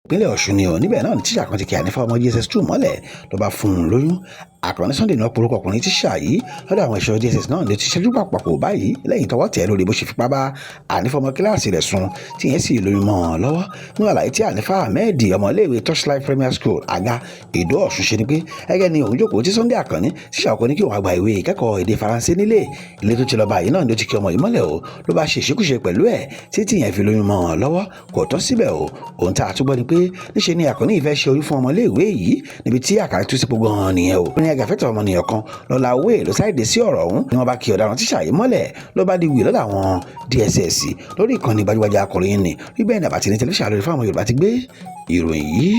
ìpínlẹ̀ Ọ̀ṣun ni ò níbẹ̀ náà ní tíṣà kan ti kí ànífà ọmọ JSS 2 mọ́lẹ̀ ló bá fún un lóyún. Àkànní Sunday ní ọ̀pọ̀lọpọ̀ ọkùnrin tíṣà yìí lọ́dọ̀ àwọn ẹ̀ṣọ́ JSS náà ló ti ṣẹ́jú pàpàpọ̀ báyìí lẹ́yìn tọwọ́ tẹ̀ lórí bó ṣe fipá bá ànífà ọmọ kíláàsì rẹ̀ sùn tí yẹn sì lóyún mọ́ ọ lọ́wọ́. Ní àlàyé tí ànífà Ahmed ọmọleewe Torchlight Primary School Àga Ìdó Ọ̀ṣun ṣe ni pé ẹgẹ́ ni òun jókòó tí Sunday Àkànní tíṣà ọkọ ní kí òun àgbà ìwé ìkẹ́kọ̀ọ́ èdè Faransé nílé ilé tó ti lọ báyìí náà ló ti kí ọmọ yìí mọ́lẹ̀ o ló bá ṣe ìṣekúṣe pẹ̀lú ẹ̀ tí yẹn fi lóyún mọ́ ọ lọ́wọ́. Kò tán síbẹ̀ o òun tá a túbọ̀ ni pé níṣe ni Àkànní ìfẹ́ ṣe orí fún ọmọleewe yìí níbi tí àkàrà tó sì gbogbo hàn nìyẹn o. Ó ní agàfẹ́tọ̀ ọmọnìyàn kan lọ́la owó ló sáìdé sí ọ̀rọ̀ ọ̀hún ni wọ́n bá kí ọ̀daràn tíṣà yìí mọ́lẹ̀ ló bá di wì lọ́dọ̀ àwọn DSS lórí ìkànnì gbajúgbajà akọ̀ròyìn ni rí bẹ́ẹ̀ ní àbàtì ní tẹlifíṣàn lórí fáwọn Yorùbá ti gbé ìròyìn yìí.